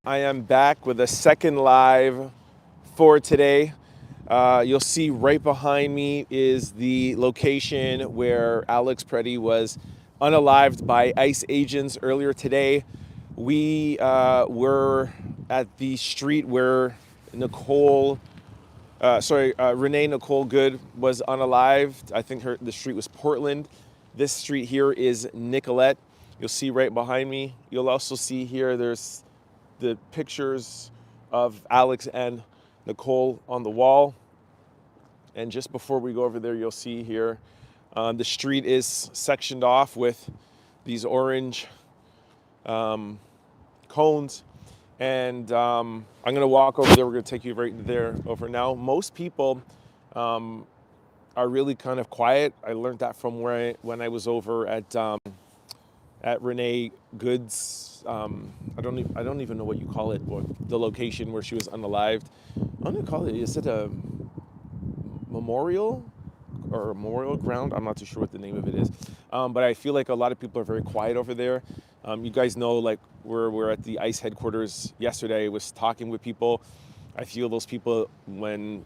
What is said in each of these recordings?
I am back with a second live for today. You'll see right behind me is the location where Alex Pretti was unalived by ICE agents earlier today. We were at the street where Renee Nicole Good was unalived. I think the street was Portland. This street here is Nicolette. You'll see right behind me. You'll also see here there's the pictures of Alex and Nicole on the wall. And just before we go over there, you'll see here the street is sectioned off with these orange cones. And I'm going to walk over there. We're going to take you right there over now. Most people are really kind of quiet. I learned that from when I was over at Renee Good's. I don't even know what you call it, or the location where she was unalived. I'm going to call it. Is it a memorial or a memorial ground? I'm not too sure what the name of it is. But I feel like a lot of people are very quiet over there. You guys know, like, we're at the ICE headquarters yesterday. I was talking with people. I feel those people, when,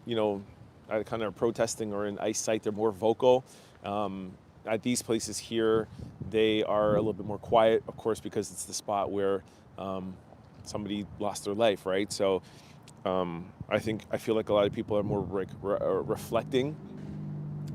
are kind of protesting or in ICE site, they're more vocal. At these places here, they are a little bit more quiet, of course, because it's the spot where somebody lost their life, right? So I feel like a lot of people are more reflecting.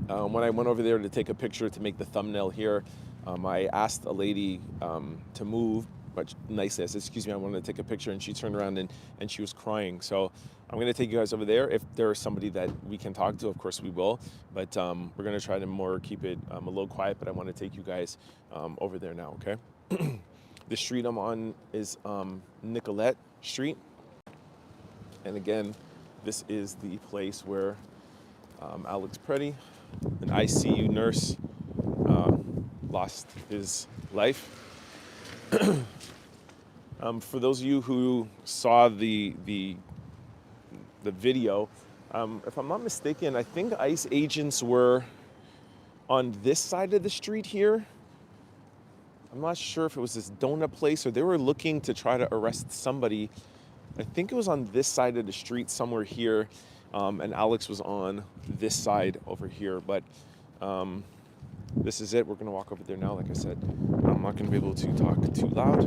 When I went over there to take a picture to make the thumbnail here, I asked a lady to move, but nicely. I said, "Excuse me, I wanted to take a picture," and she turned around and she was crying. So I'm going to take you guys over there. If there is somebody that we can talk to, of course we will. But we're going to try to keep it a little quiet. But I want to take you guys over there now. Okay. The street I'm on is Nicolette Street, and again, this is the place where Alex Pretti, an ICU nurse, lost his life. For those of you who saw the video, if I'm not mistaken, I think ICE agents were on this side of the street here. I'm not sure if it was this donut place or they were looking to try to arrest somebody. I think it was on this side of the street somewhere here, and Alex was on this side over here. But this is it. We're going to walk over there now. Like I said, I'm not going to be able to talk too loud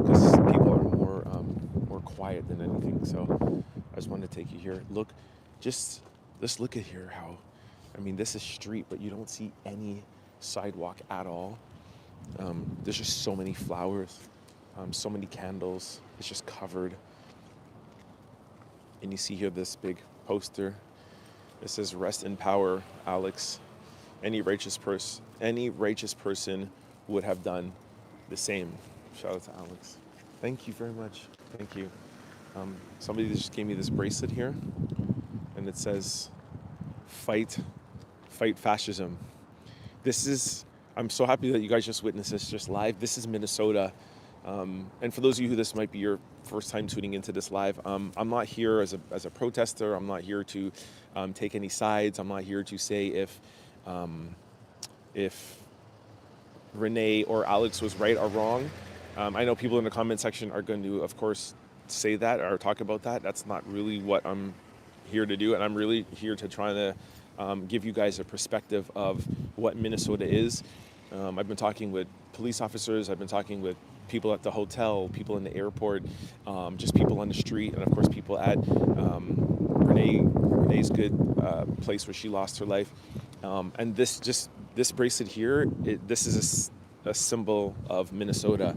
because people are more quiet than anything. So I just wanted to take you here. Look, just look at here this is street, but you don't see any sidewalk at all. There's just so many flowers, so many candles. It's just covered. And you see here this big poster. It says, "Rest in power, Alex. Any righteous person would have done the same." Shout out to Alex. Thank you very much. Thank you. Somebody just gave me this bracelet here, and it says, fight fascism. I'm so happy that you guys just witnessed this just live. This is Minnesota. And for those of you who this might be your first time tuning into this live, I'm not here as a protester. I'm not here to take any sides. I'm not here to say if Renee or Alex was right or wrong. I know people in the comment section are going to, of course, say that or talk about that. That's not really what I'm here to do. And I'm really here to try to give you guys a perspective of what Minnesota is. I've been talking with police officers. I've been talking with people at the hotel, people in the airport, just people on the street, and of course people at Renee's Good place where she lost her life. And this bracelet here, this is a symbol of Minnesota.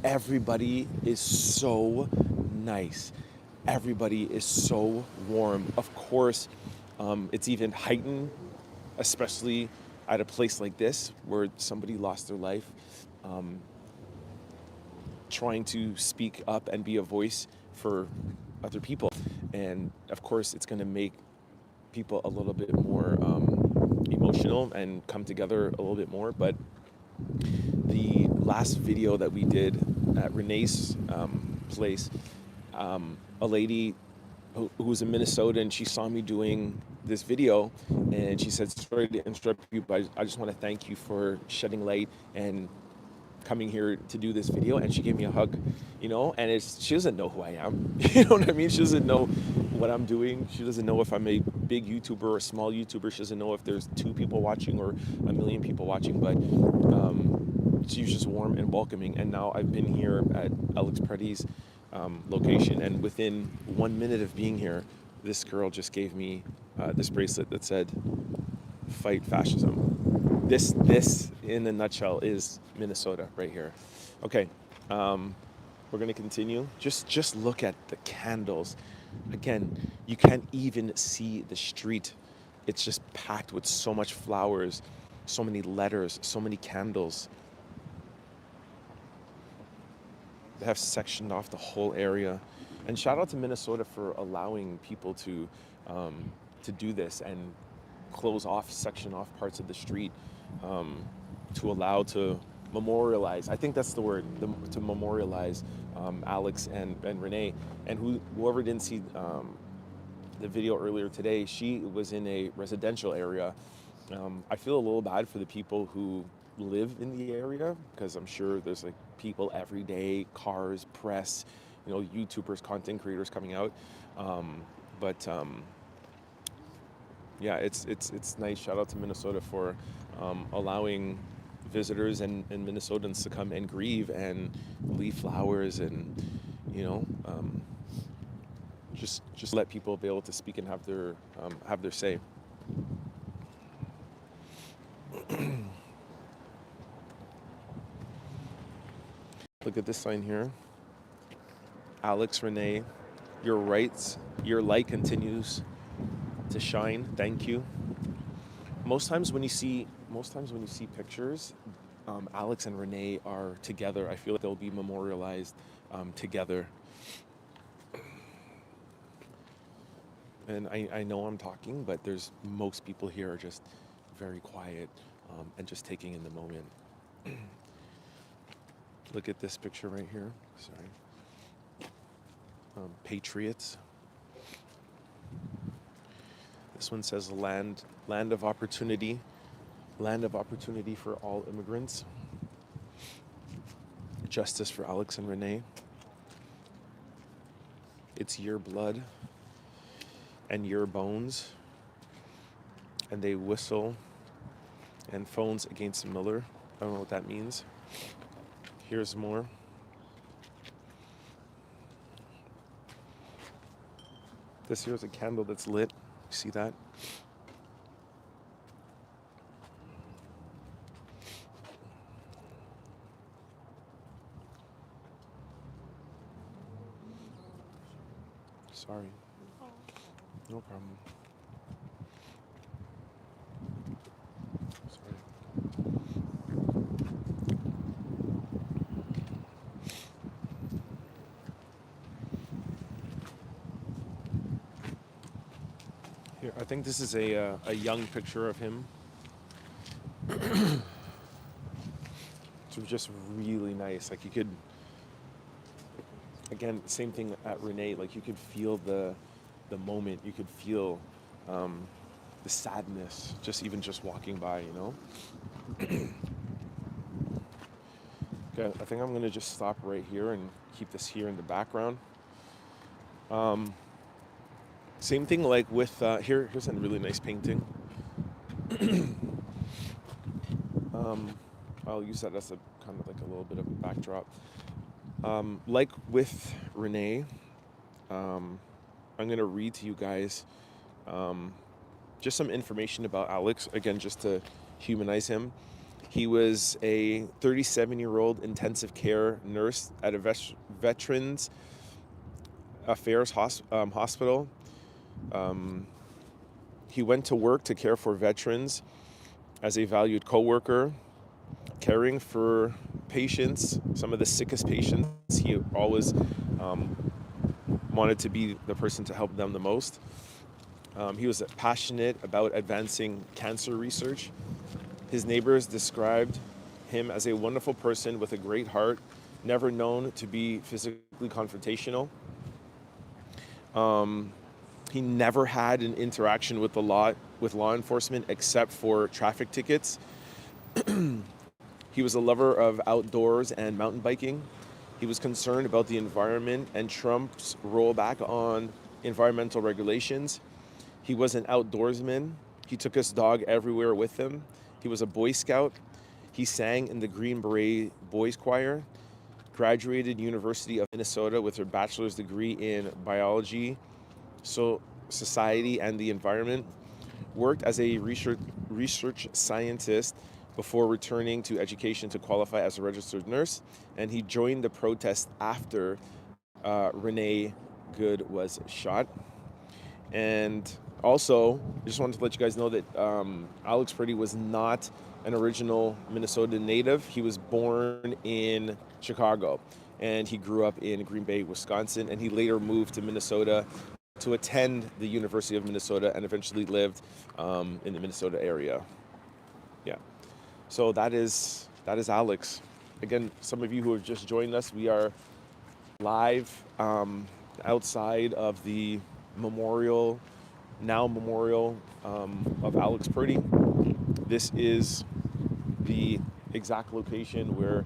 Everybody is so nice. Everybody is so warm. Of course, it's even heightened, especially at a place like this where somebody lost their life. Trying to speak up and be a voice for other people. And of course, it's going to make people a little bit more emotional and come together a little bit more. But the last video that we did at Renee's place, a lady who was in Minnesota, and she saw me doing this video, and she said, "Sorry to interrupt you, but I just want to thank you for shedding light and coming here to do this video, and she gave me a hug, and she doesn't know who I am. You know what I mean? She doesn't know what I'm doing. She doesn't know if I'm a big YouTuber or a small YouTuber. She doesn't know if there's 2 people watching or a million people watching, but she was just warm and welcoming. And now I've been here at Alex Pretti's location, and within 1 minute of being here, this girl just gave me this bracelet that said, "Fight fascism." This in a nutshell is Minnesota right here. Okay, we're gonna continue. Just look at the candles. Again, you can't even see the street. It's just packed with so much flowers, so many letters, so many candles. They have sectioned off the whole area. And shout out to Minnesota for allowing people to do this and section off parts of the street to memorialize. I think that's the word, to memorialize Alex and Renee. And whoever didn't see the video earlier today, she was in a residential area. I feel a little bad for the people who live in the area, because I'm sure there's like people every day, cars, press, YouTubers, content creators coming out. But yeah, it's nice. Shout out to Minnesota for allowing visitors and Minnesotans to come and grieve and leave flowers and just let people be able to speak and have their say. Look at this sign here. Alex, Renee, your light continues to shine. Thank you. Most times when you see pictures, Alex and Renee are together. I feel like they'll be memorialized together. And I know I'm talking, but most people here are just very quiet and just taking in the moment. Look at this picture right here. Sorry. Patriots. This one says land of opportunity for all immigrants. Justice for Alex and Renee. It's your blood and your bones. And they whistle and phones against Miller. I don't know what that means. Here's more. This here's a candle that's lit. You see that? Sorry. No problem. Sorry. Here, I think this is a young picture of him. It's just really nice. Like you could, again, same thing at Renee. Like you could feel the moment. You could feel the sadness just walking by. Okay, I think I'm gonna just stop right here and keep this here in the background. Same thing like with here's a really nice painting. I'll use that as a kind of like a little bit of a backdrop. Like with Renee, I'm gonna read to you guys just some information about Alex, again, just to humanize him. He was a 37-year-old intensive care nurse at a Veterans Affairs hospital. He went to work to care for veterans as a valued coworker, caring for patients, some of the sickest patients. He always wanted to be the person to help them the most. He was passionate about advancing cancer research. His neighbors described him as a wonderful person with a great heart, never known to be physically confrontational. He never had an interaction with law enforcement except for traffic tickets. He was a lover of outdoors and mountain biking. He was concerned about the environment and Trump's rollback on environmental regulations. He was an outdoorsman. He took his dog everywhere with him. He was a Boy Scout. He sang in the Green Beret Boys Choir, graduated University of Minnesota with her bachelor's degree in biology, so society and the environment, worked as a research scientist before returning to education to qualify as a registered nurse, and he joined the protest after Renee Good was shot. And also, I just wanted to let you guys know that Alex Pretti was not an original Minnesota native. He was born in Chicago, and he grew up in Green Bay, Wisconsin, and he later moved to Minnesota to attend the University of Minnesota and eventually lived in the Minnesota area. Yeah. So that is Alex. Again, some of you who have just joined us, we are live outside of the memorial of Alex Pretti. This is the exact location where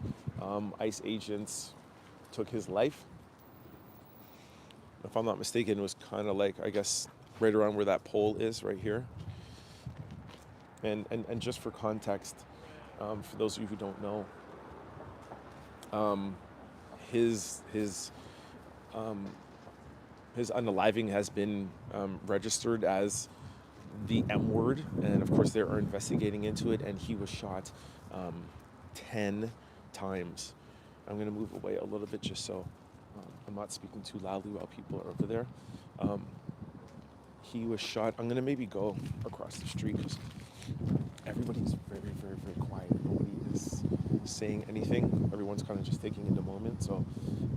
ICE agents took his life. If I'm not mistaken, it was kind of like, I guess, right around where that pole is, right here. And just for context, for those of you who don't know, his unaliving has been registered as the M word, and of course they are investigating into it, and he was shot 10 times. I'm going to move away a little bit just so I'm not speaking too loudly while people are over there. He was shot. I'm going to maybe go across the street because everybody's very, very, very quiet. Nobody is saying anything. Everyone's kind of just taking in the moment, so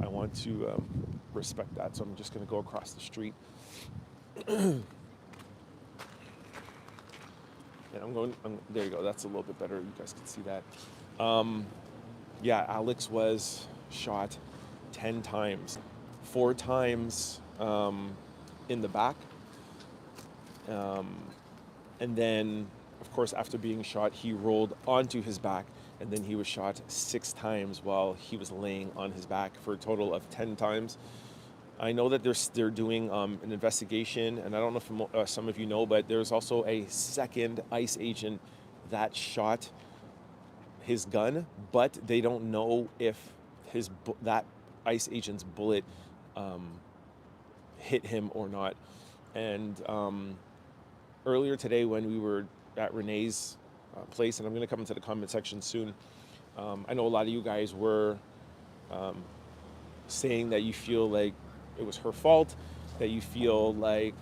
I want to respect that. So I'm just going to go across the street. And there you go. That's a little bit better. You guys can see that. Yeah, Alex was shot 10 times. 4 times in the back. And then, of course, after being shot, he rolled onto his back, and then he was shot 6 times while he was laying on his back for a total of 10 times. I know that they're doing an investigation, and I don't know if some of you know, but there's also a second ICE agent that shot his gun, but they don't know if that ICE agent's bullet hit him or not. And earlier today, when we were at Renee's place, and I'm going to come into the comment section soon, I know a lot of you guys were saying that you feel like it was her fault, that you feel like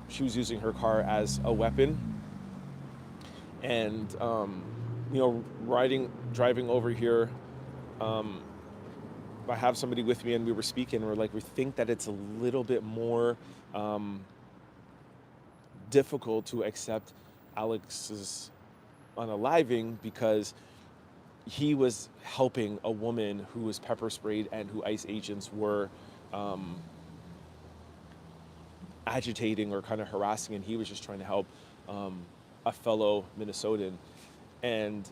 she was using her car as a weapon. And driving over here, I have somebody with me, and we were speaking. We're like, we think that it's a little bit more difficult to accept Alex's unaliving because he was helping a woman who was pepper sprayed and who ICE agents were agitating or kind of harassing, and he was just trying to help a fellow Minnesotan. And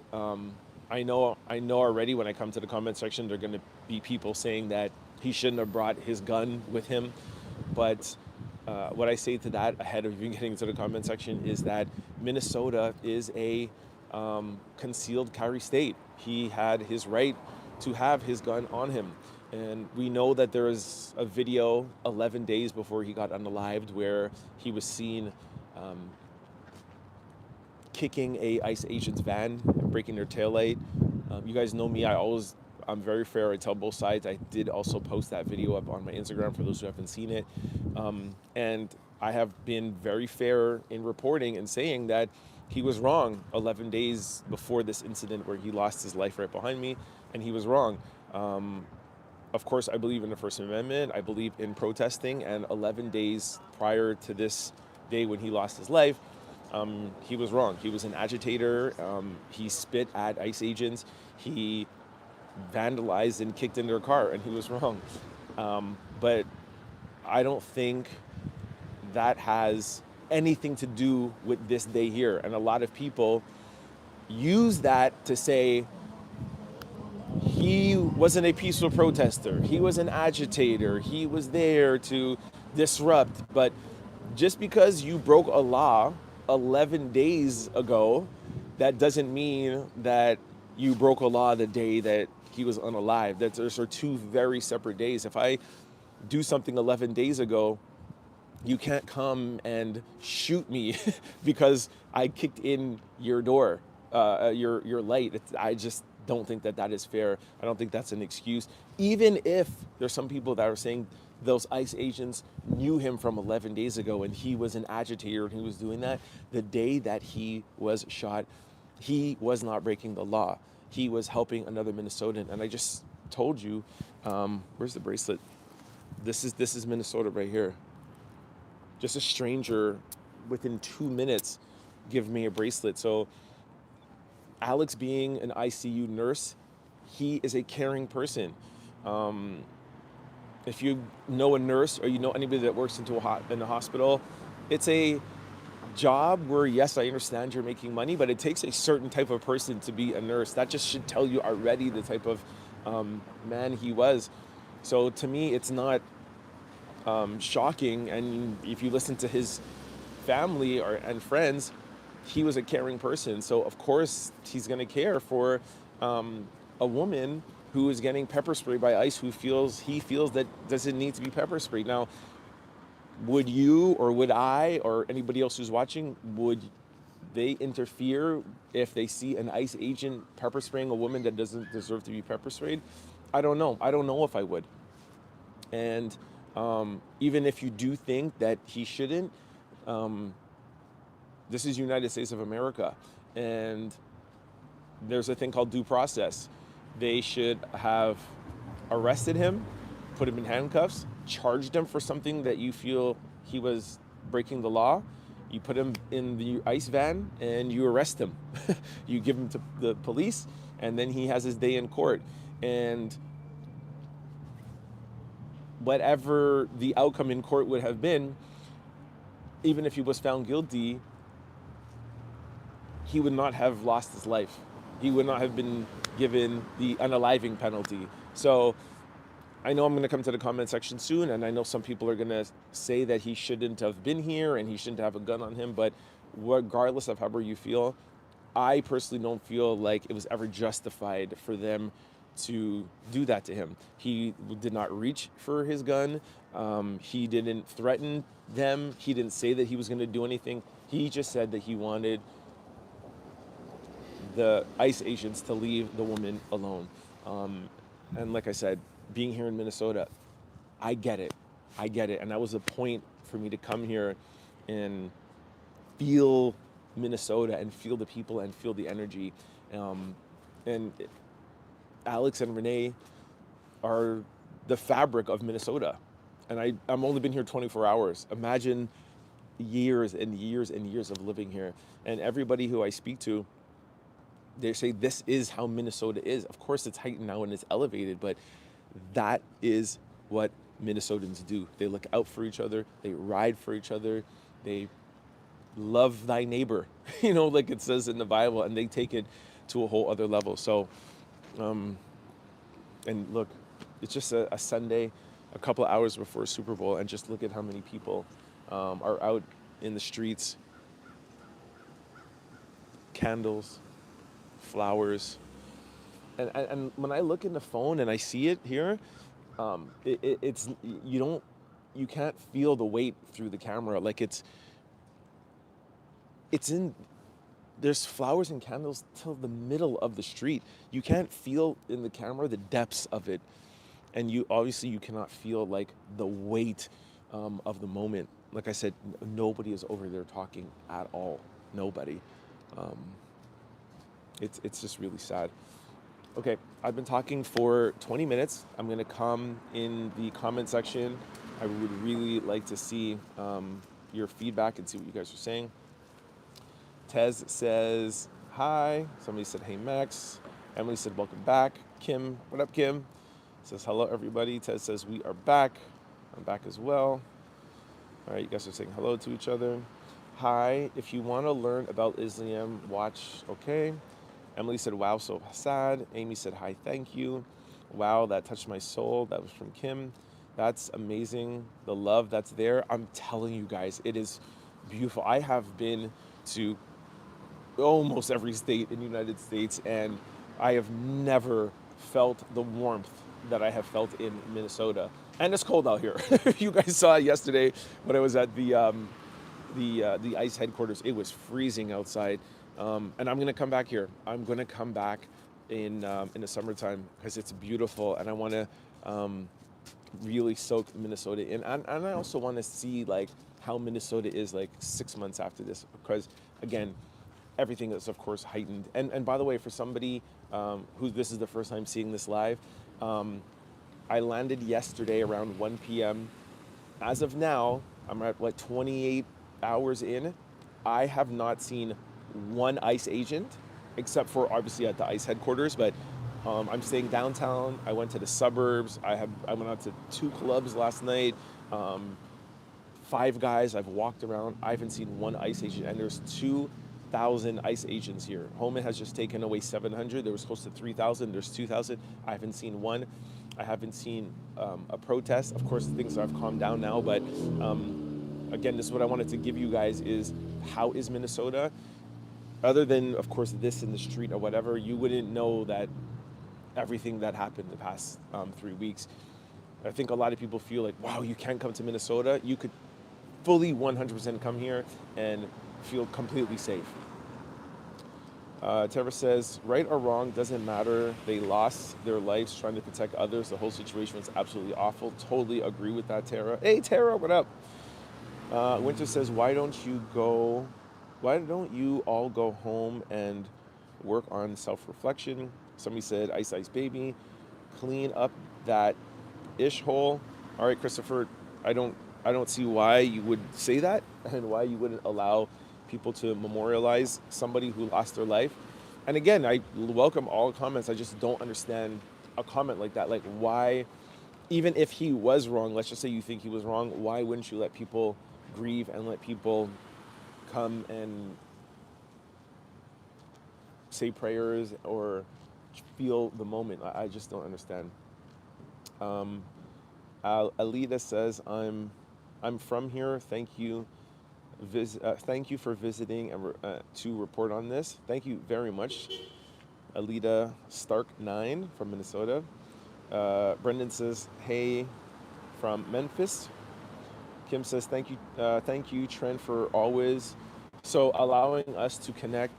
I know already when I come to the comment section, there are going to be people saying that he shouldn't have brought his gun with him. But what I say to that ahead of even getting to the comment section is that Minnesota is a concealed carry state. He had his right to have his gun on him. And we know that there is a video 11 days before he got unalived where he was seen kicking a ICE agent's van, breaking their taillight. You guys know me, I'm very fair, I tell both sides. I did also post that video up on my Instagram for those who haven't seen it. And I have been very fair in reporting and saying that he was wrong 11 days before this incident where he lost his life right behind me, and he was wrong. Of course, I believe in the First Amendment. I believe in protesting, and 11 days prior to this day when he lost his life, he was wrong. He was an agitator. He spit at ICE agents. He vandalized and kicked in their car, and he was wrong. But I don't think that has anything to do with this day here. And a lot of people use that to say he wasn't a peaceful protester, he was an agitator, he was there to disrupt. But just because you broke a law 11 days ago, that doesn't mean that you broke a law the day that he was unalive. That those are two very separate days. If I do something 11 days ago, you can't come and shoot me because I kicked in your door, your light. I just don't think that that is fair. I don't think that's an excuse. Even if there's some people that are saying those ICE agents knew him from 11 days ago and he was an agitator and he was doing that, the day that he was shot, he was not breaking the law. He was helping another Minnesotan. And I just told you, where's the bracelet? This is Minnesota right here. Just a stranger within 2 minutes give me a bracelet. So Alex being an ICU nurse, he is a caring person. If you know a nurse or you know anybody that works in a hospital, it's a job where, yes, I understand you're making money, but it takes a certain type of person to be a nurse. That just should tell you already the type of man he was. So to me, it's not shocking. And if you listen to his family and friends, he was a caring person. So of course he's going to care for a woman who is getting pepper sprayed by ICE, he feels that doesn't need to be pepper sprayed. Now, would you or would I or anybody else who's watching, would they interfere if they see an ICE agent pepper spraying a woman that doesn't deserve to be pepper sprayed? I don't know. I don't know if I would. And even if you do think that he shouldn't, this is United States of America, and there's a thing called due process. They should have arrested him, put him in handcuffs, charged him for something that you feel he was breaking the law. You put him in the ICE van and you arrest him. You give him to the police, and then he has his day in court. And whatever the outcome in court would have been, even if he was found guilty, he would not have lost his life. He would not have been given the unaliving penalty. So I know I'm going to come to the comment section soon, and I know some people are going to say that he shouldn't have been here and he shouldn't have a gun on him. But regardless of however you feel, I personally don't feel like it was ever justified for them to do that to him. He did not reach for his gun. He didn't threaten them. He didn't say that he was going to do anything. He just said that he wanted the ICE agents to leave the woman alone. And like I said, being here in Minnesota, I get it. I get it. And that was a point for me to come here and feel Minnesota and feel the people and feel the energy. And Alex and Renee are the fabric of Minnesota. And I'm only been here 24 hours. Imagine years and years and years of living here. And everybody who I speak to, they say this is how Minnesota is. Of course, it's heightened now and it's elevated, but that is what Minnesotans do. They look out for each other. They ride for each other. They love thy neighbor, like it says in the Bible, and they take it to a whole other level. So, and look, it's just a Sunday, a couple of hours before Super Bowl, and just look at how many people are out in the streets. Candles, flowers, and when I look in the phone and I see it here, it's you can't feel the weight through the camera. Like there's flowers and candles till the middle of the street. You can't feel in the camera the depths of it, and you cannot feel like the weight of the moment. Like I said, nobody is over there talking at all. Nobody. It's just really sad. Okay, I've been talking for 20 minutes. I'm going to come in the comment section. I would really like to see your feedback and see what you guys are saying. Tez says, hi. Somebody said, hey, Max. Emily said, welcome back. Kim, what up, Kim? Says, hello, everybody. Tez says, we are back. I'm back as well. All right, you guys are saying hello to each other. Hi, if you want to learn about Islam, watch, okay. Emily said, wow, so sad. Amy said, hi, thank you. Wow, that touched my soul. That was from Kim. That's amazing. The love that's there. I'm telling you guys, it is beautiful. I have been to almost every state in the United States, and I have never felt the warmth that I have felt in Minnesota. And it's cold out here. You guys saw it yesterday when I was at the ICE headquarters. It was freezing outside, and I'm gonna come back here. I'm gonna come back in the summertime because it's beautiful, and I want to really soak Minnesota in. And I also want to see like how Minnesota is like 6 months after this, because again, everything is of course heightened. And by the way, for somebody who this is the first time seeing this live, I landed yesterday around 1 p.m. As of now, I'm at like 28 hours in. I have not seen one ICE agent, except for obviously at the ICE headquarters. But I'm staying downtown. I went to the suburbs. I went out to 2 clubs last night. 5 guys. I've walked around. I haven't seen one ICE agent, and there's 2,000 ICE agents here. Holman has just taken away 700. There was close to 3,000. There's 2,000. I haven't seen one. I haven't seen a protest. Of course, things have calmed down now, but again, this is what I wanted to give you guys is how is Minnesota? Other than, of course, this in the street or whatever, you wouldn't know that everything that happened the past 3 weeks. I think a lot of people feel like, wow, you can't come to Minnesota. You could fully 100% come here and feel completely safe. Trevor says, right or wrong, doesn't matter. They lost their lives trying to protect others. The whole situation was absolutely awful. Totally agree with that, Tara. Hey, Tara, what up? Winter says, why don't you all go home and work on self-reflection? Somebody said, ice, ice, baby. Clean up that ish hole. All right, Christopher, I don't see why you would say that and why you wouldn't allow people to memorialize somebody who lost their life. And again, I welcome all comments. I just don't understand a comment like that. Like, why, even if he was wrong, let's just say you think he was wrong, why wouldn't you let people grieve and let people come and say prayers or feel the moment? I just don't understand. Alita says, I'm from here. Thank you. Thank you for visiting and to report on this. Thank you very much, Alita Stark9 from Minnesota. Brendan says, hey, from Memphis. Kim says, thank you, Trent, for always allowing us to connect.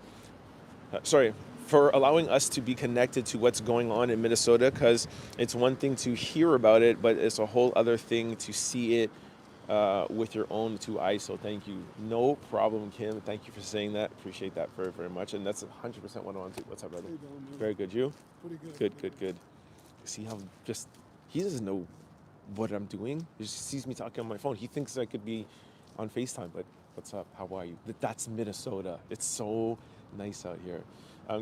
For allowing us to be connected to what's going on in Minnesota, because it's one thing to hear about it, but it's a whole other thing to see it with your own 2 eyes. So thank you. No problem, Kim. Thank you for saying that. Appreciate that very, very much. And that's 100% what I want to do. What's up, brother? Very good. You? Pretty good. Good. See how he doesn't know what I'm doing. He just sees me talking on my phone. He thinks I could be on FaceTime, but what's up? How are you? That's Minnesota. It's so nice out here.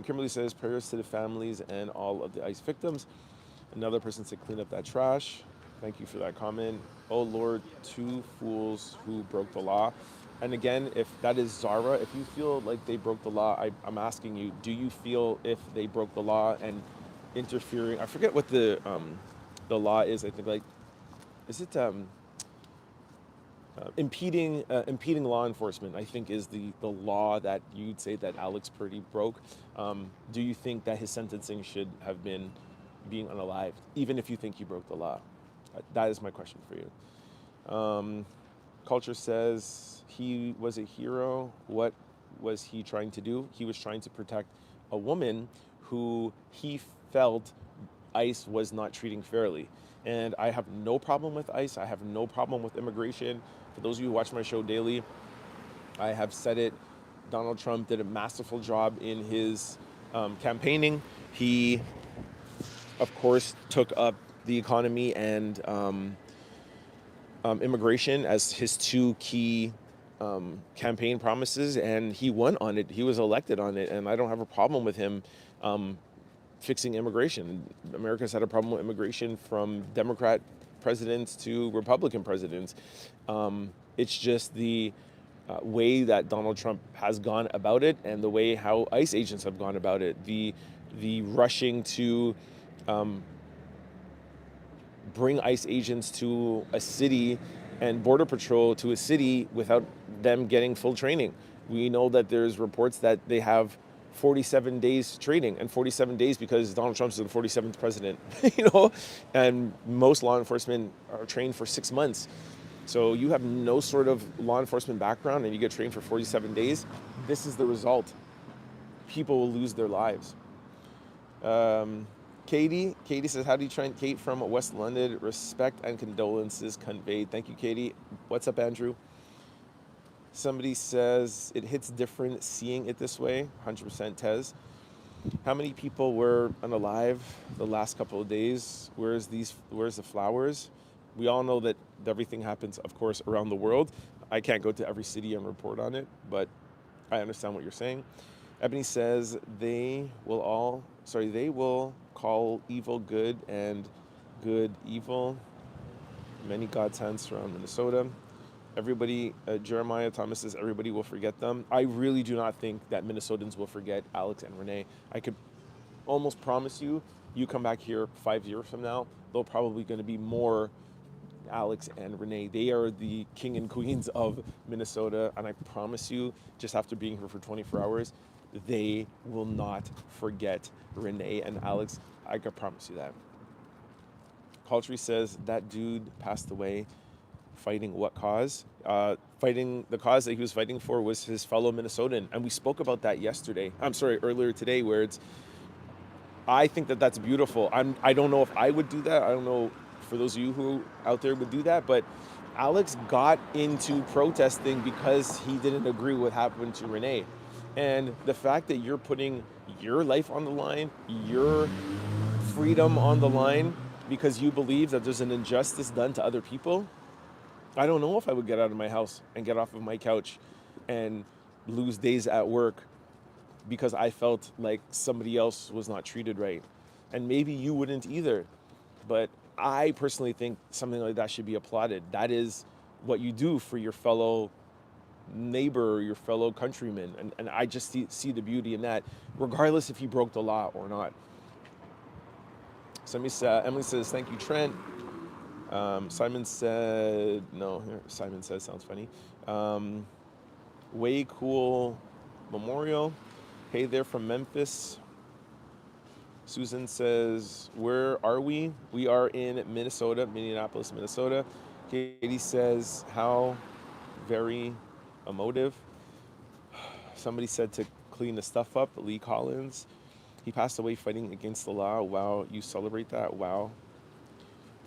Kimberly says, prayers to the families and all of the ICE victims. Another person said, clean up that trash. Thank you for that comment. Oh Lord, 2 fools who broke the law. And again, if that is Zara, if you feel like they broke the law, I'm asking you, do you feel if they broke the law and interfering? I forget what the law is. I think, like, is it impeding law enforcement? I think is the law that you'd say that Alex Pretti broke. Do you think that his sentencing should have been being unalived, even if you think he broke the law? That is my question for you. Culture says he was a hero. What was he trying to do? He was trying to protect a woman who he felt ICE was not treating fairly. And I have no problem with ICE. I have no problem with immigration. For those of you who watch my show daily, I have said it. Donald Trump did a masterful job in his campaigning. He, of course, took up the economy and immigration as his 2 key campaign promises, and he won on it. He was elected on it, and I don't have a problem with him fixing immigration. America's had a problem with immigration from Democrat presidents to Republican presidents. It's just the way that Donald Trump has gone about it, and the way how ICE agents have gone about it. The rushing to bring ICE agents to a city and Border Patrol to a city without them getting full training. We know that there's reports that they have 47 days training, and 47 days because Donald Trump's the 47th president, and most law enforcement are trained for 6 months. So you have no sort of law enforcement background and you get trained for 47 days. This is the result. People will lose their lives. Katie says, how do you train? Kate from West London, respect and condolences conveyed. Thank you, Katie. What's up, Andrew? Somebody says, it hits different seeing it this way. 100% Tez. How many people were unalive the last couple of days? Where's the flowers? We all know that everything happens, of course, around the world. I can't go to every city and report on it, but I understand what you're saying. Ebony says they will call evil good and good evil. Many God's hands surround Minnesota. Everybody, Jeremiah Thomas says everybody will forget them. I really do not think that Minnesotans will forget Alex and Renee. I could almost promise you come back here 5 years from now, they'll probably going to be more Alex and Renee. They are the king and queens of Minnesota, and I promise you, just after being here for 24 hours, they will not forget Renee and Alex. I can promise you that. Caltry says that dude passed away fighting what cause? Fighting the cause that he was fighting for was his fellow Minnesotan, and we spoke about that earlier today, where I think that that's beautiful. I don't know if I would do that. I don't know for those of you who out there would do that, but Alex got into protesting because he didn't agree with what happened to Renee. And the fact that you're putting your life on the line, your freedom on the line, because you believe that there's an injustice done to other people, I don't know if I would get out of my house and get off of my couch and lose days at work because I felt like somebody else was not treated right. And maybe you wouldn't either. But I personally think something like that should be applauded. That is what you do for your fellow neighbor or your fellow countryman. And I just see the beauty in that, regardless if he broke the law or not. Emily says, thank you, Trent. Simon said, no, here, Simon says, sounds funny. Way cool memorial. Hey there from Memphis. Susan says, where are we? We are in Minnesota, Minneapolis, Minnesota. Katie says, how very emotive. Somebody said to clean the stuff up. Lee Collins. He passed away fighting against the law. Wow, you celebrate that? Wow.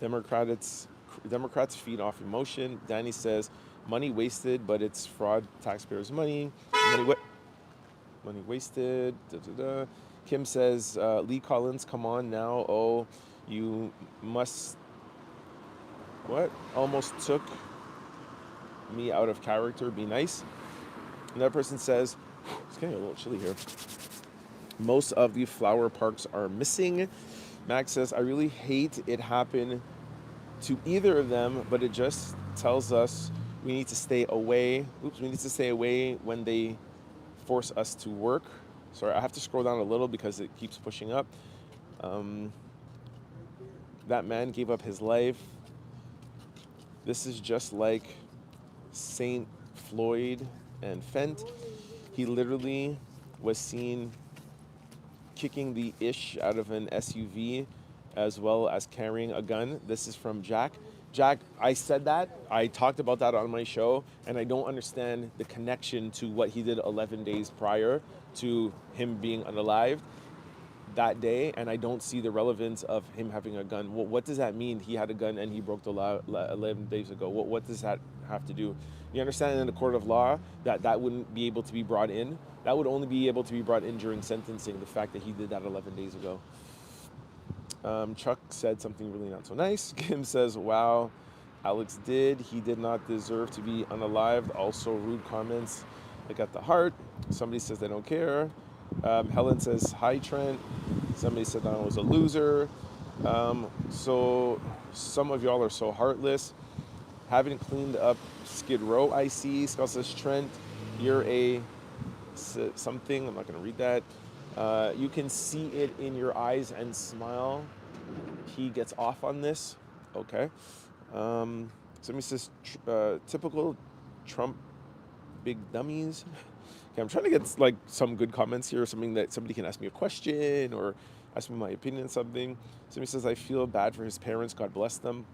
Democrats feed off emotion. Danny says, money wasted, but it's fraud, taxpayers' money. Money wasted. Da, da, da. Kim says, Lee Collins, come on now. Oh, you must, what? Almost took me out of character. Be nice. Another person says, it's getting a little chilly here. Most of the flower parks are missing. Max says, I really hate it happen to either of them, but it just tells us we need to stay away. We need to stay away when they force us to work. Sorry, I have to scroll down a little because it keeps pushing up. That man gave up his life. This is just like St. Floyd and Fent. He literally was seen kicking the ish out of an SUV as well as carrying a gun. This is from Jack. Jack, I said that. I talked about that on my show, and I don't understand the connection to what he did 11 days prior to him being unalived that day, and I don't see the relevance of him having a gun. What does that mean? He had a gun and he broke the law 11 days ago. What does that have to do? You understand in the court of law that wouldn't be able to be brought in? That would only be able to be brought in during sentencing, the fact that he did that 11 days ago. Chuck said something really not so nice. Kim says, wow, Alex did. He did not deserve to be unalived. Also rude comments like at the heart. Somebody says they don't care. Helen says, hi, Trent. Somebody said that I was a loser. So some of y'all are so heartless. Haven't cleaned up Skid Row, I see. Scott says, Trent, you're a something. I'm not going to read that. You can see it in your eyes and smile. He gets off on this. Okay. Somebody says, typical Trump big dummies. Okay, I'm trying to get like some good comments here, or something that somebody can ask me a question or ask me my opinion on something. Somebody says, I feel bad for his parents. God bless them.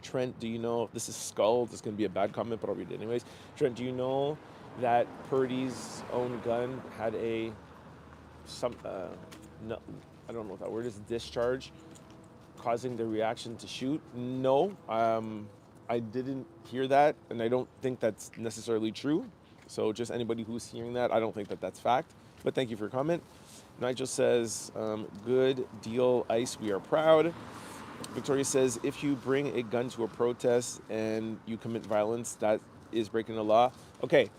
Trent, do you know, this is Skull, this is going to be a bad comment, but I'll read it anyways. Trent, do you know that Purdy's own gun had no, I don't know what that word is, discharge, causing the reaction to shoot? No, I didn't hear that, and I don't think that's necessarily true. So just anybody who's hearing that, I don't think that that's fact. But thank you for your comment. Nigel says, good deal, ICE, we are proud. Victoria says, if you bring a gun to a protest and you commit violence, that is breaking the law. Okay,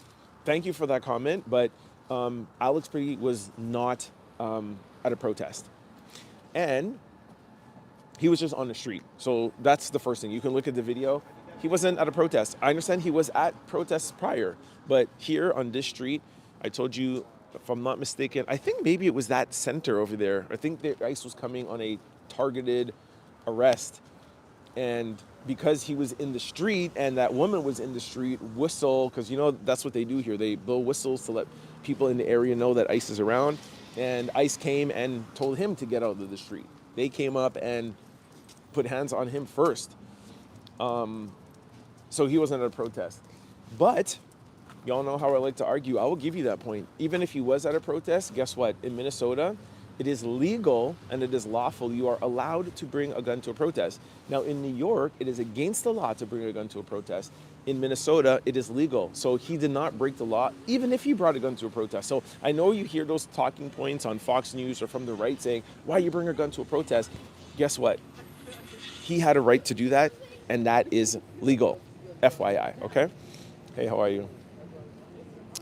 thank you for that comment, but Alex Pretti was not at a protest. And he was just on the street. So that's the first thing. You can look at the video. He wasn't at a protest. I understand he was at protests prior, but here on this street, I told you, if I'm not mistaken, I think maybe it was that center over there. I think the ICE was coming on a targeted arrest, and because he was in the street and that woman was in the street, whistle, because you know that's what they do here, they blow whistles to let people in the area know that ICE is around, and ICE came and told him to get out of the street. They came up and put hands on him first, so he wasn't at a protest. But y'all know how I like to argue. I will give you that point. Even if he was at a protest, guess what? In Minnesota, it is legal and it is lawful. You are allowed to bring a gun to a protest. Now, in New York, it is against the law to bring a gun to a protest. In Minnesota, it is legal. So he did not break the law, even if he brought a gun to a protest. So I know you hear those talking points on Fox News or from the right saying, why you bring a gun to a protest? Guess what? He had a right to do that, and that is legal. FYI, okay? Hey, how are you?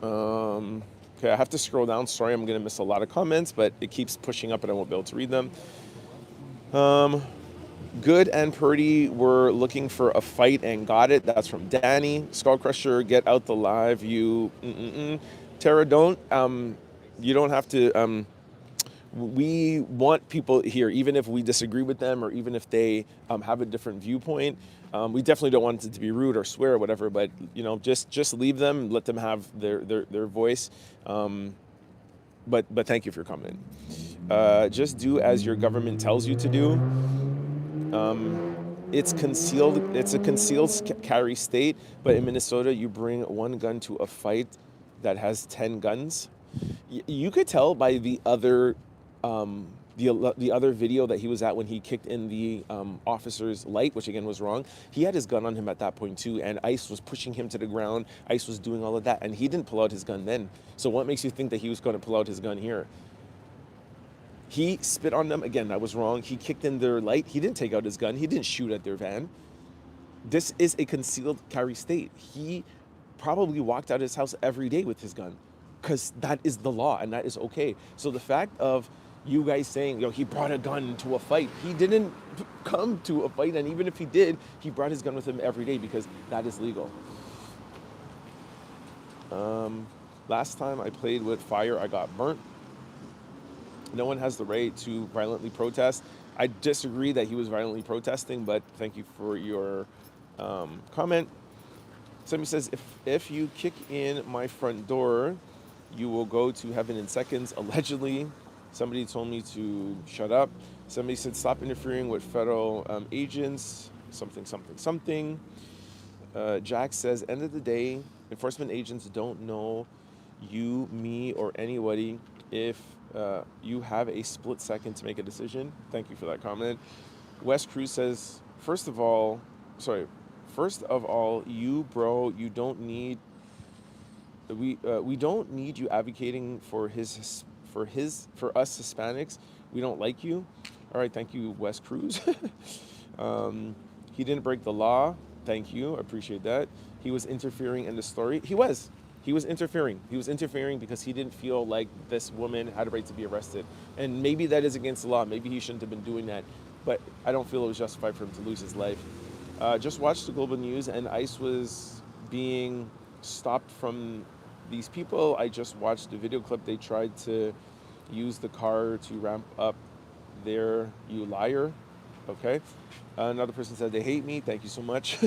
Okay, I have to scroll down. Sorry, I'm going to miss a lot of comments, but it keeps pushing up and I won't be able to read them. Good and Purdy were looking for a fight and got it. That's from Danny. Skull Crusher, get out the live. You, Tara, don't. You don't have to. We want people here, even if we disagree with them or even if they have a different viewpoint. We definitely don't want it to be rude or swear or whatever, but you know, just leave them, let them have their voice. But thank you for your comment. Just do as your government tells you to do. It's concealed. It's a concealed carry state, but in Minnesota, you bring one gun to a fight that has 10 guns. You could tell by the other video that he was at when he kicked in the officer's light, which again was wrong. He had his gun on him at that point too, and ICE was pushing him to the ground. ICE was doing all of that, and he didn't pull out his gun then. So what makes you think that he was going to pull out his gun here? He spit on them. Again, that was wrong. He kicked in their light. He didn't take out his gun. He didn't shoot at their van. This is a concealed carry state. He probably walked out of his house every day with his gun because that is the law and that is okay. So the fact of you guys saying, he brought a gun to a fight. He didn't come to a fight, and even if he did, he brought his gun with him every day because that is legal. Last time I played with fire, I got burnt. No one has the right to violently protest. I disagree that he was violently protesting, but thank you for your comment. Somebody says, if you kick in my front door, you will go to heaven in seconds, allegedly. Somebody told me to shut up. Somebody said, stop interfering with federal agents, something. Jack says, end of the day, enforcement agents don't know you, me, or anybody if you have a split second to make a decision. Thank you for that comment. Wes Cruz says, first of all, you bro, you don't need, we don't need you advocating for us Hispanics. We don't like you. All right, thank you, Wes Cruz. He didn't break the law. Thank you, I appreciate that. He was interfering in the story. He was interfering. He was interfering because he didn't feel like this woman had a right to be arrested. And maybe that is against the law. Maybe he shouldn't have been doing that. But I don't feel it was justified for him to lose his life. Just watched the global news, and ICE was being stopped from these people. I just watched the video clip. They tried to use the car to ramp up their "you liar." Okay. Another person said they hate me. Thank you so much.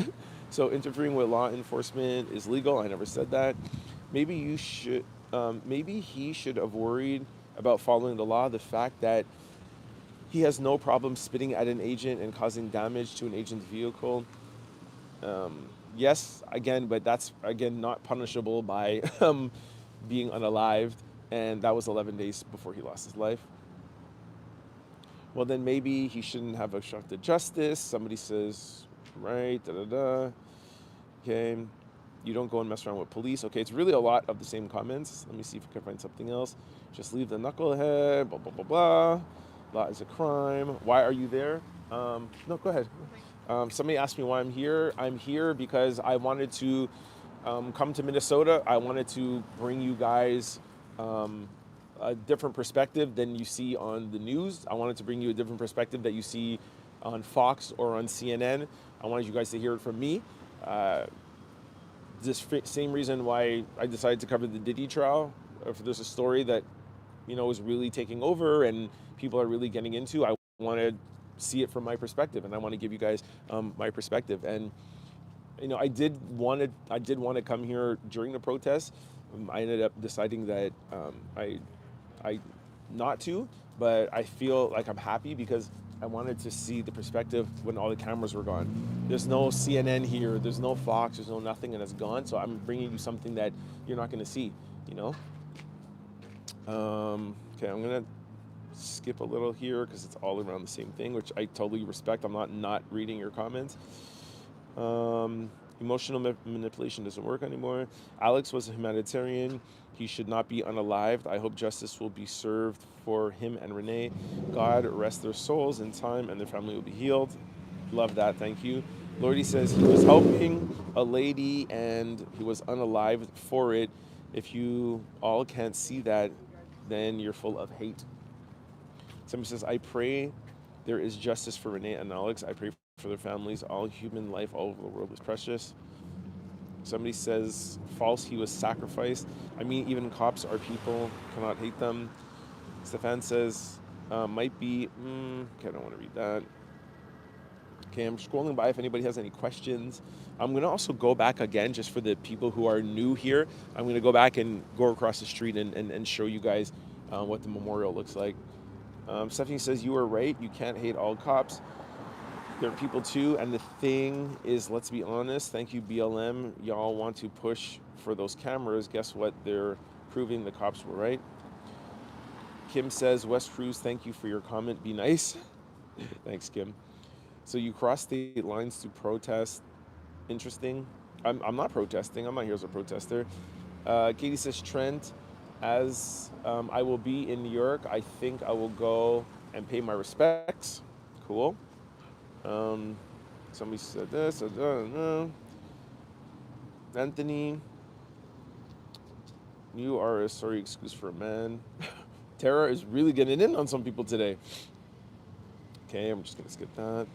So interfering with law enforcement is legal. I never said that. Maybe you should. Maybe he should have worried about following the law. The fact that he has no problem spitting at an agent and causing damage to an agent's vehicle. Yes, again, but that's again not punishable by being unalived, and that was 11 days before he lost his life. Well, then maybe he shouldn't have obstructed justice. Somebody says, right, da da da. Okay, you don't go and mess around with police. Okay, it's really a lot of the same comments. Let me see if I can find something else. Just leave the knucklehead, blah, blah, blah, blah. Law is a crime. Why are you there? No, go ahead. Somebody asked me why I'm here. I'm here because I wanted to come to Minnesota. I wanted to bring you guys a different perspective than you see on the news. I wanted to bring you a different perspective that you see on Fox or on CNN. I wanted you guys to hear it from me. This same reason why I decided to cover the Diddy trial. If there's a story that is really taking over and people are really getting into, I want to see it from my perspective, and I want to give you guys my perspective. And I did want to come here during the protest. I ended up deciding that I not to, but I feel like I'm happy because I wanted to see the perspective when all the cameras were gone. There's no CNN here, there's no Fox, there's no nothing, and it's gone. So I'm bringing you something that you're not going to see, Okay, I'm going to skip a little here because it's all around the same thing, which I totally respect. I'm not reading your comments. Emotional manipulation doesn't work anymore. Alex was a humanitarian. He should not be unalived. I hope justice will be served for him and Renee. God rest their souls in time and their family will be healed. Love that. Thank you. Lordy says he was helping a lady and he was unalived for it. If you all can't see that, then you're full of hate. Somebody says, I pray there is justice for Renee and Alex. I pray for their families. All human life all over the world is precious. Somebody says, false, he was sacrificed. I mean, even cops are people, cannot hate them. Stefan says, might be, okay, I don't want to read that. Okay, I'm scrolling by if anybody has any questions. I'm going to also go back again, just for the people who are new here. I'm going to go back and go across the street and show you guys what the memorial looks like. Stephanie says, you are right. You can't hate all cops. There are people too. And the thing is, let's be honest. Thank you, BLM. Y'all want to push for those cameras. Guess what? They're proving the cops were right. Kim says, West Cruz, thank you for your comment. Be nice. Thanks, Kim. So you cross state lines to protest. Interesting. I'm not protesting. I'm not here as a protester. Katie says, Trent, as I will be in New York, I think I will go and pay my respects. Cool. Somebody said this. I don't know. Anthony, you are a sorry excuse for a man. Tara is really getting in on some people today. Okay, I'm just going to skip that.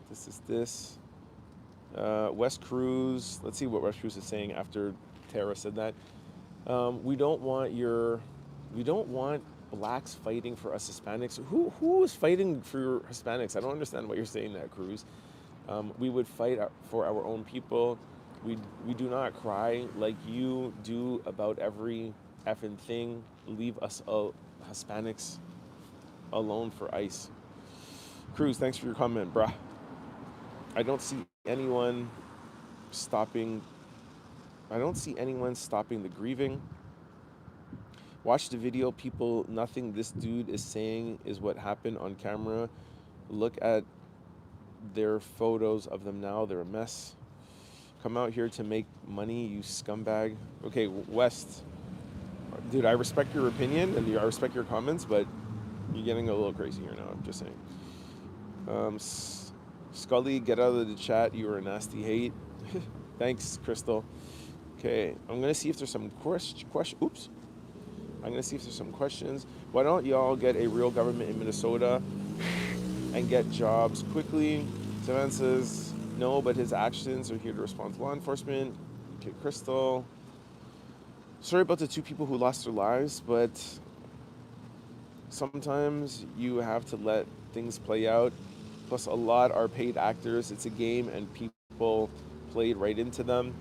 This is this. West Cruz. Let's see what West Cruz is saying after Tara said that. We don't want blacks fighting for us Hispanics. Who is fighting for Hispanics? I don't understand what you're saying that, Cruz. We would fight for our own people. We do not cry like you do about every effing thing. Leave us Hispanics alone for ICE. Cruz, thanks for your comment, bruh. I don't see anyone stopping the grieving. Watch the video, people. Nothing this dude is saying is what happened on camera. Look at their photos of them now. They're a mess. Come out here to make money, you scumbag. Okay, West. Dude, I respect your opinion and I respect your comments, but you're getting a little crazy here now. I'm just saying. Scully, get out of the chat. You are a nasty hate. Thanks, Crystal. Okay, I'm gonna see if there's some Oops. I'm gonna see if there's some questions. Why don't y'all get a real government in Minnesota and get jobs quickly? Sevan says, No, but his actions are here to respond to law enforcement. Okay, Crystal. Sorry about the two people who lost their lives, but sometimes you have to let things play out. Plus, a lot are paid actors. It's a game, and people played right into them.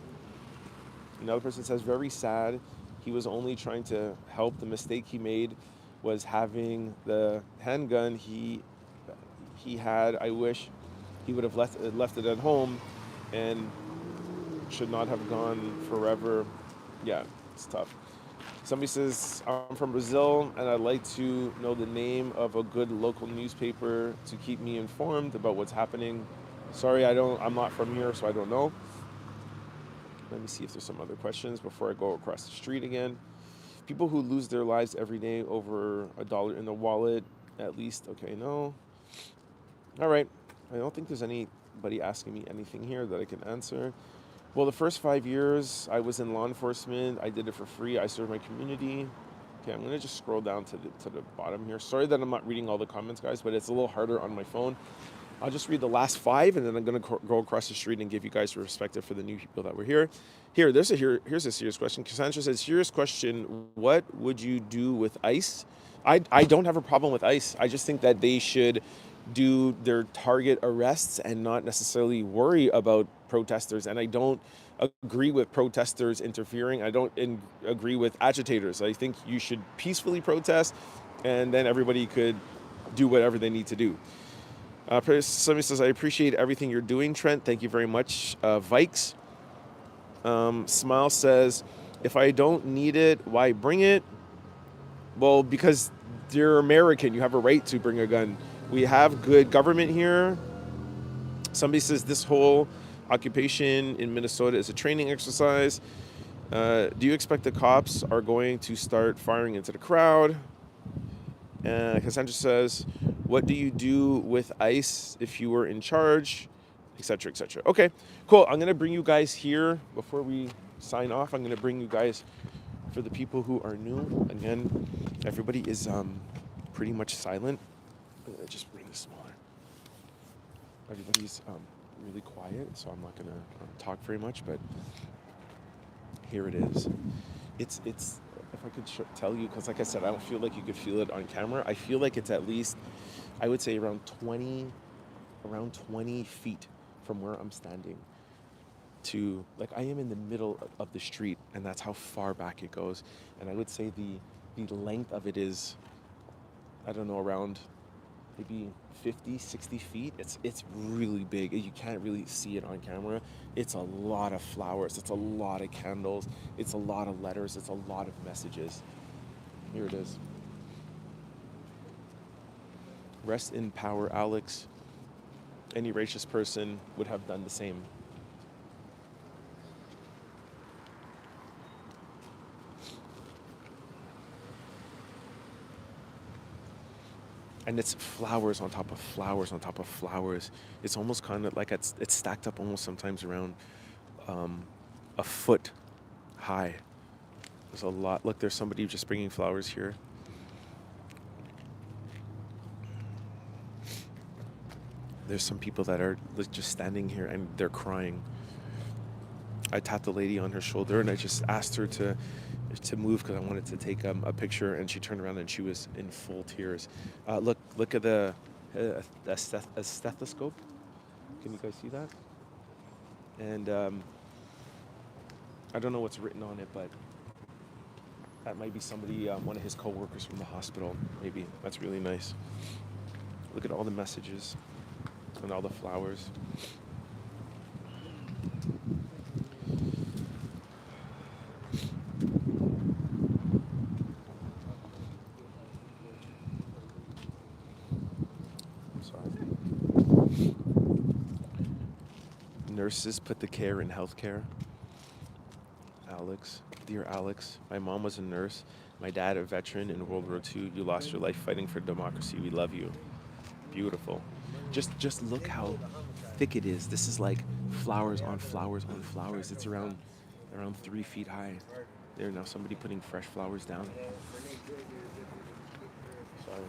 Another person says, very sad. He was only trying to help. The mistake he made was having the handgun he had. I wish he would have left it at home, and should not have gone forever. Yeah, it's tough. Somebody says, I'm from Brazil and I'd like to know the name of a good local newspaper to keep me informed about what's happening. Sorry, I'm not from here, so I don't know. Let me see if there's some other questions before I go across the street again. People who lose their lives every day over $1 in the wallet, at least. Okay, no. All right. I don't think there's anybody asking me anything here that I can answer. Well, the first 5 years I was in law enforcement. I did it for free. I served my community. Okay, I'm gonna just scroll down to the bottom here. Sorry that I'm not reading all the comments, guys, but it's a little harder on my phone. I'll just read the last 5, and then I'm gonna go across the street and give you guys perspective for the new people that were here. Here's a serious question. Cassandra says, serious question. What would you do with ICE? I don't have a problem with ICE. I just think that they should do their target arrests and not necessarily worry about protesters. And I don't agree with protesters interfering. I don't agree with agitators. I think you should peacefully protest, and then everybody could do whatever they need to do. Somebody says, I appreciate everything you're doing, Trent. Thank you very much. Vikes. Smile says, if I don't need it, why bring it? Well, because you're American. You have a right to bring a gun. We have good government here. Somebody says this whole occupation in Minnesota is a training exercise. Do you expect the cops are going to start firing into the crowd? Cassandra says, what do you do with ICE if you were in charge, etc., etc. Okay, cool. I'm going to bring you guys here before we sign off. I'm going to bring you guys, for the people who are new, again, everybody is pretty much silent. Just bring this smaller. Everybody's really quiet, so I'm not going to talk very much, but here it is. It's if I could tell you, because like I said, I don't feel like you could feel it on camera. I feel like it's at least, I would say around 20 feet from where I'm standing to, like, I am in the middle of the street, and that's how far back it goes. And I would say the length of it is, I don't know, around maybe 50, 60 feet. It's really big. You can't really see it on camera. It's a lot of flowers. It's a lot of candles. It's a lot of letters. It's a lot of messages. Here it is. Rest in power, Alex. Any righteous person would have done the same. And it's flowers on top of flowers on top of flowers. It's almost kind of like it's stacked up almost sometimes around a foot high. There's a lot. Look, there's somebody just bringing flowers here. There's some people that are just standing here and they're crying. I tapped the lady on her shoulder and I just asked her to move because I wanted to take a picture, and she turned around and she was in full tears. Look at the a stethoscope. Can you guys see that? And I don't know what's written on it, but that might be somebody, one of his coworkers from the hospital. Maybe that's really nice. Look at all the messages and all the flowers. Nurses put the care in healthcare. Alex, dear Alex, my mom was a nurse. My dad, a veteran in World War II. You lost your life fighting for democracy. We love you. Beautiful. Just look how thick it is. This is like flowers on flowers on flowers. It's around 3 feet high. There now, somebody putting fresh flowers down. Sorry.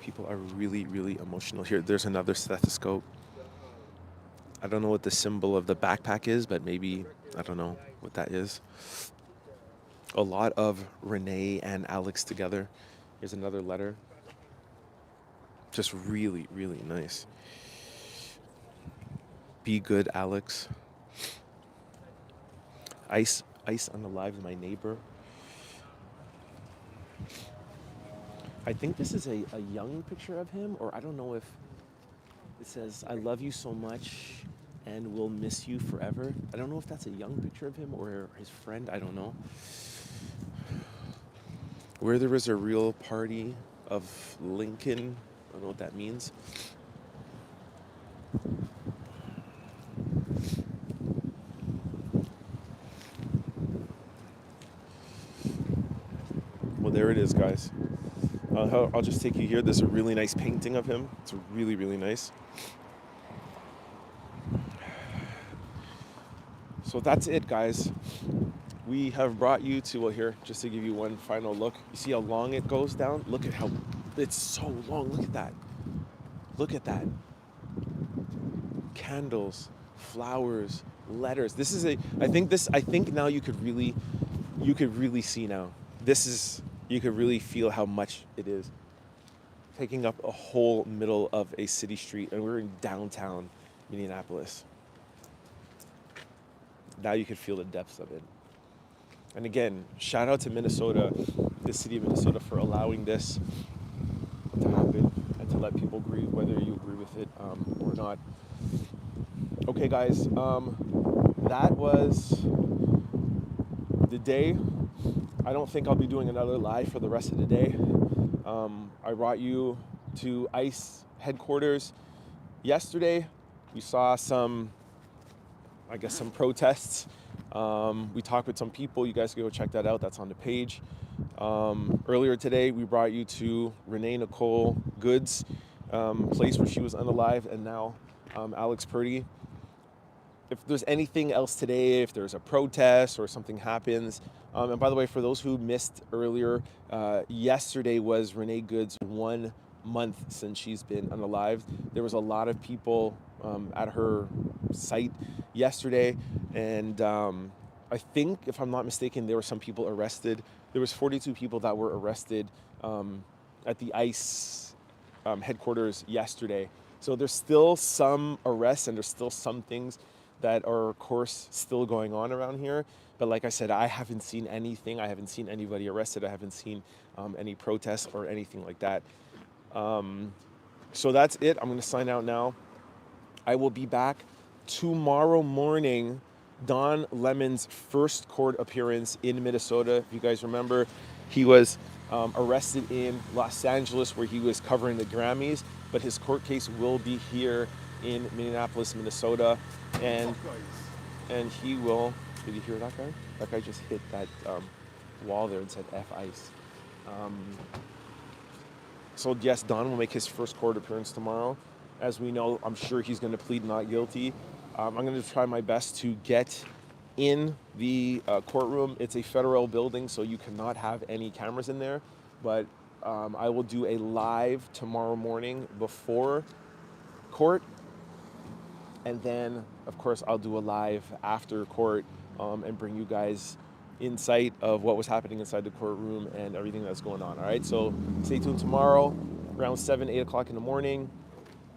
People are really, really emotional here. There's another stethoscope. I don't know what the symbol of the backpack is, but maybe, I don't know what that is. A lot of Renee and Alex together. Here's another letter. Just really, really nice. Be good, Alex. Ice unalive, my neighbor. I think this is a young picture of him, or I don't know if it says, I love you so much and will miss you forever. I don't know if that's a young picture of him or his friend. I don't know. Where there is a real party of Lincoln. I don't know what that means. Well, there it is, guys. I'll just take you here. There's a really nice painting of him. It's really, really nice. So that's it, guys. We have brought you to, well, here, just to give you one final look. You see how long it goes down? Look at how, it's so long. Look at that. Look at that. Candles, flowers, letters. This is I think now you could really see now. You could really feel how much it is. Taking up a whole middle of a city street, and we're in downtown Minneapolis. Now you could feel the depths of it. And again, shout out to Minnesota, the city of Minnesota, for allowing this to happen and to let people grieve, whether you agree with it or not. Okay, guys, that was the day. I don't think I'll be doing another live for the rest of the day. I brought you to ICE headquarters yesterday. We saw some protests. We talked with some people. You guys can go check that out. That's on the page. Earlier today, we brought you to Renee Nicole Good's place where she was unalived, and now Alex Pretti. If there's anything else today, if there's a protest or something happens, and by the way, for those who missed earlier, yesterday was Renee Good's 1 month since she's been unalived. There was a lot of people at her site yesterday, and I think, if I'm not mistaken, there were some people arrested. There was 42 people that were arrested at the ICE headquarters yesterday. So there's still some arrests and there's still some things that are, of course, still going on around here. But like I said, I haven't seen anything. I haven't seen anybody arrested. I haven't seen any protests or anything like that. So that's it. I'm going to sign out now. I will be back tomorrow morning. Don Lemon's first court appearance in Minnesota. If you guys remember, he was arrested in Los Angeles where he was covering the Grammys, but his court case will be here in Minneapolis, Minnesota, and he will. Did you hear that guy? That guy just hit that wall there and said F ICE. So yes, Don will make his first court appearance tomorrow. As we know, I'm sure he's going to plead not guilty. I'm going to try my best to get in the courtroom. It's a federal building, so you cannot have any cameras in there. But I will do a live tomorrow morning before court. And then, of course, I'll do a live after court and bring you guys insight of what was happening inside the courtroom and everything that's going on. All right, so stay tuned tomorrow around 7, 8 o'clock in the morning.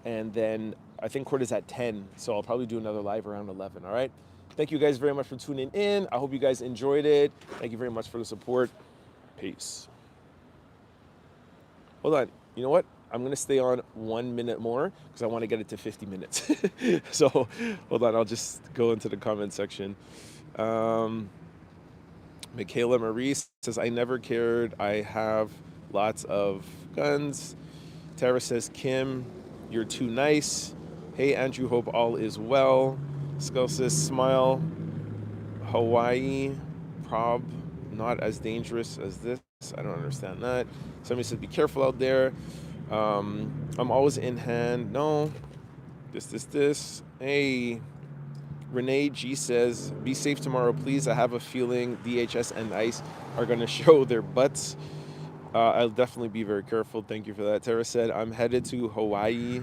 And then I think court is at 10, so I'll probably do another live around 11, all right? Thank you guys very much for tuning in. I hope you guys enjoyed it. Thank you very much for the support. Peace. Hold on. You know what? I'm going to stay on 1 minute more because I want to get it to 50 minutes. So hold on. I'll just go into the comment section. Michaela Marie says, I never cared. I have lots of guns. Tara says, Kim, you're too nice. Hey, Andrew, hope all is well. Skull says, smile. Hawaii, prob, not as dangerous as this. I don't understand that. Somebody said, be careful out there. I'm always in hand. No. This. Hey, Renee G says, be safe tomorrow, please. I have a feeling DHS and ICE are going to show their butts. I'll definitely be very careful. Thank you for that. Tara said, I'm headed to Hawaii.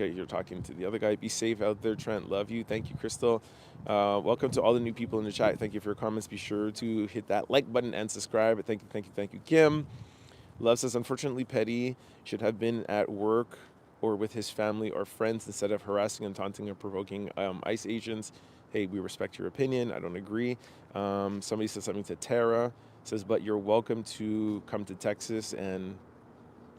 Okay, you're talking to the other guy. Be safe out there, Trent. Love you. Thank you, Crystal. Welcome to all the new people in the chat. Thank you for your comments. Be sure to hit that like button and subscribe. Thank you, Kim. Love says, unfortunately, Petty should have been at work or with his family or friends instead of harassing and taunting and provoking ICE agents. Hey, we respect your opinion. I don't agree. Somebody said something to Tara. Says, but you're welcome to come to Texas and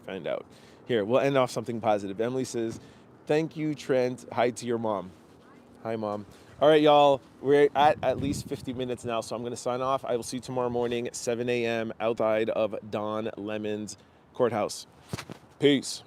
find out. Here, we'll end off something positive. Emily says, thank you, Trent. Hi to your mom. Hi, Mom. All right, y'all. We're at least 50 minutes now, so I'm going to sign off. I will see you tomorrow morning at 7 a.m. outside of Don Lemon's courthouse. Peace.